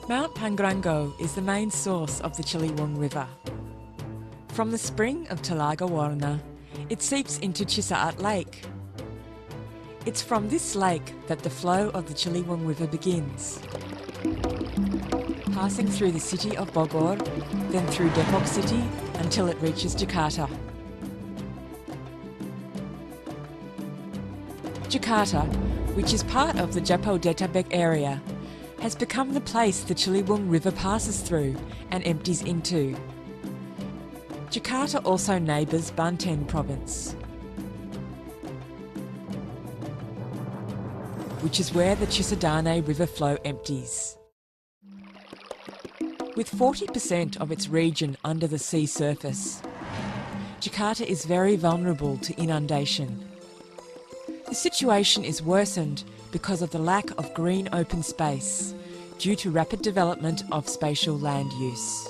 Mount Pangrango is the main source of the Ciliwung River. From the spring of Telaga Warna, it seeps into Cisaat Lake. It's from this lake that the flow of the Ciliwung River begins, passing through the city of Bogor, then through Depok City until it reaches Jakarta. Jakarta, which is part of the Jabodetabek area, has become the place the Ciliwung River passes through and empties into. Jakarta also neighbours Banten province, which is where the Cisadane river flow empties. With 40% of its region under the sea surface, Jakarta is very vulnerable to inundation. The situation is worsened because of the lack of green open space due to rapid development of spatial land use.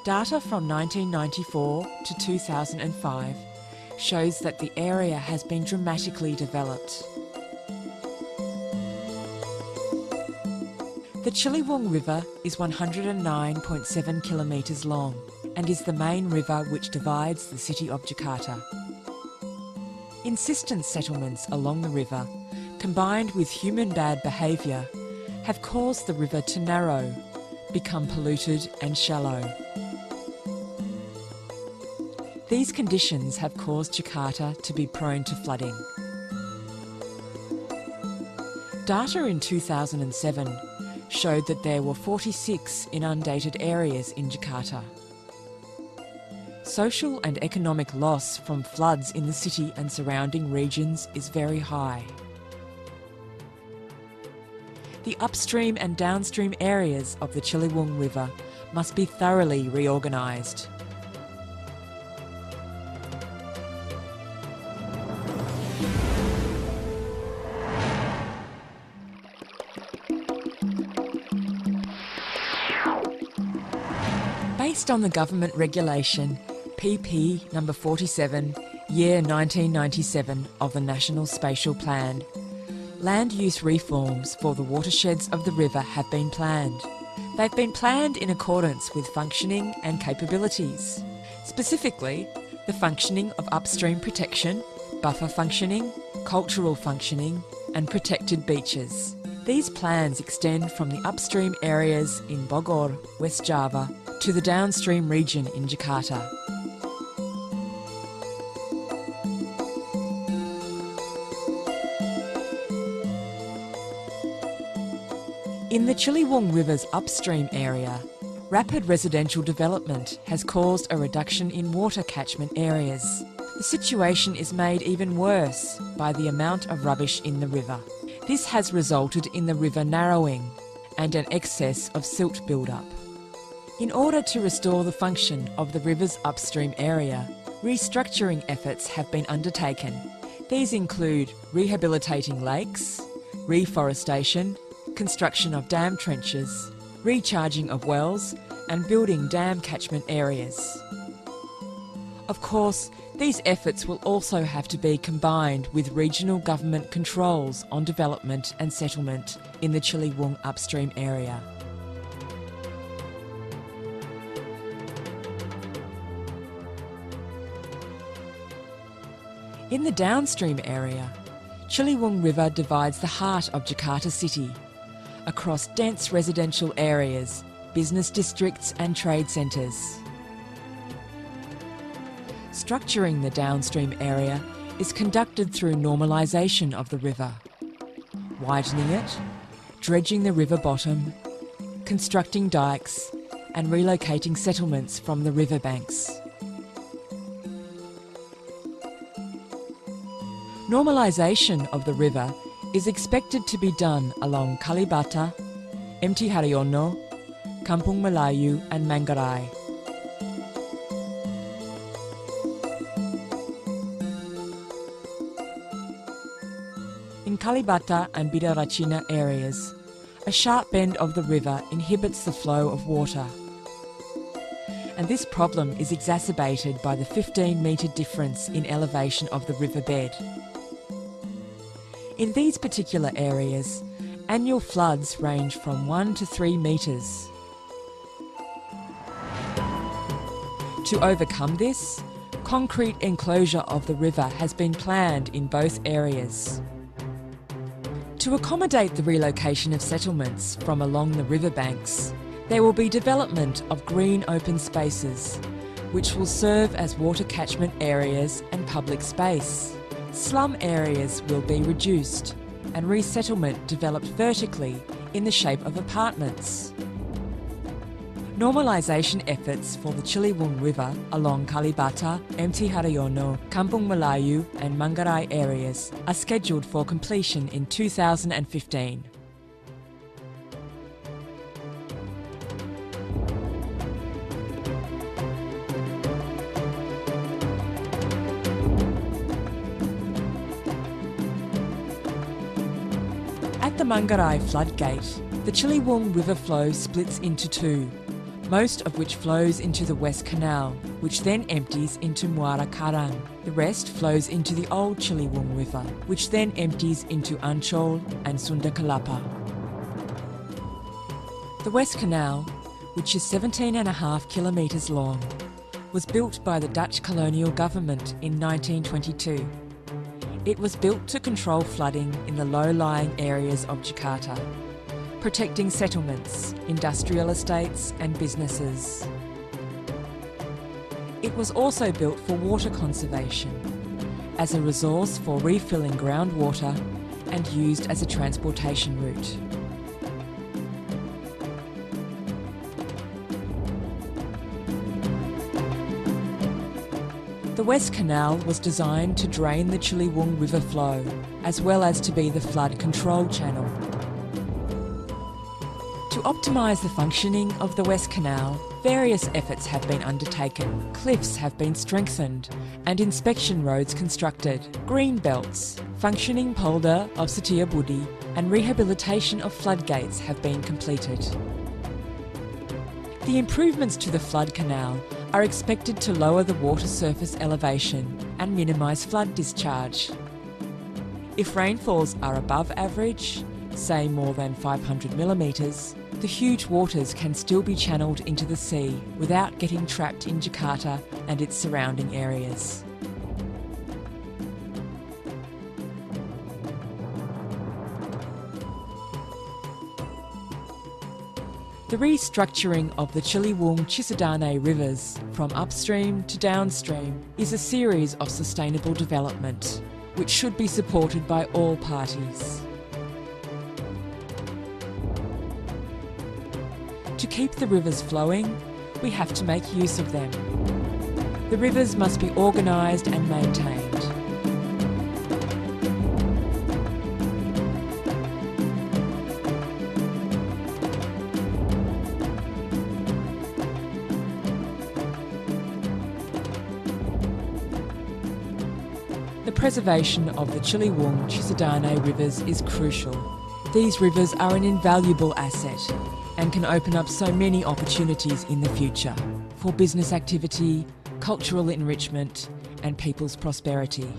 Data from 1994 to 2005 shows that the area has been dramatically developed. The Ciliwung River is 109.7 kilometres long and is the main river which divides the city of Jakarta. Insistence settlements along the river, combined with human bad behaviour, have caused the river to narrow, become polluted and shallow. These conditions have caused Jakarta to be prone to flooding. Data in 2007 showed that there were 46 inundated areas in Jakarta. Social and economic loss from floods in the city and surrounding regions is very high. The upstream and downstream areas of the Ciliwung River must be thoroughly reorganised. Based on the government regulation PP number 47, year 1997 of the National Spatial Plan, land use reforms for the watersheds of the river have been planned. They've been planned in accordance with functioning and capabilities. Specifically, the functioning of upstream protection, buffer functioning, cultural functioning, and protected beaches. These plans extend from the upstream areas in Bogor, West Java, to the downstream region in Jakarta. In the Ciliwung River's upstream area, rapid residential development has caused a reduction in water catchment areas. The situation is made even worse by the amount of rubbish in the river. This has resulted in the river narrowing and an excess of silt build-up. In order to restore the function of the river's upstream area, restructuring efforts have been undertaken. These include rehabilitating lakes, reforestation, construction of dam trenches, recharging of wells, and building dam catchment areas. Of course, these efforts will also have to be combined with regional government controls on development and settlement in the Ciliwung upstream area. In the downstream area, Ciliwung River divides the heart of Jakarta city across dense residential areas, business districts and trade centres. Structuring the downstream area is conducted through normalisation of the river, widening it, dredging the river bottom, constructing dikes and relocating settlements from the riverbanks. Normalisation of the river is expected to be done along Kalibata, MT Haryono, Kampung Melayu and Manggarai. In Kalibata and Bidaracina areas, a sharp bend of the river inhibits the flow of water. And this problem is exacerbated by the 15-metre difference in elevation of the riverbed. In these particular areas, Annual floods range from 1 to 3 metres. To overcome this, concrete enclosure of the river has been planned in both areas. To accommodate the relocation of settlements from along the riverbanks, there will be development of green open spaces, which will serve as water catchment areas and public space. Slum areas will be reduced and resettlement developed vertically in the shape of apartments. Normalisation efforts for the Ciliwung River along Kalibata, MT Haryono, Kampung Melayu and Manggarai areas are scheduled for completion in 2015. At the Manggarai floodgate, the Ciliwung River flow splits into two, most of which flows into the West Canal, which then empties into Muara Karang. The rest flows into the Old Ciliwung River, which then empties into Ancol and Sunda Kelapa. The West Canal, which is 17.5 kilometres long, was built by the Dutch colonial government in 1922. It was built to control flooding in the low-lying areas of Jakarta, protecting settlements, industrial estates and businesses. It was also built for water conservation, as a resource for refilling groundwater and used as a transportation route. The West Canal was designed to drain the Ciliwung River flow, as well as to be the flood control channel. To optimise the functioning of the West Canal, various efforts have been undertaken. Cliffs have been strengthened and inspection roads constructed. Green belts, functioning polder of Setiabudi and rehabilitation of floodgates have been completed. The improvements to the flood canal are expected to lower the water surface elevation and minimise flood discharge. If rainfalls are above average, say more than 500 millimetres, the huge waters can still be channelled into the sea without getting trapped in Jakarta and its surrounding areas. The restructuring of the Ciliwung Cisadane rivers from upstream to downstream is a series of sustainable development, which should be supported by all parties. To keep the rivers flowing, we have to make use of them. The rivers must be organised and maintained. The preservation of the Ciliwung Cisadane rivers is crucial. These rivers are an invaluable asset and can open up so many opportunities in the future for business activity, cultural enrichment and people's prosperity.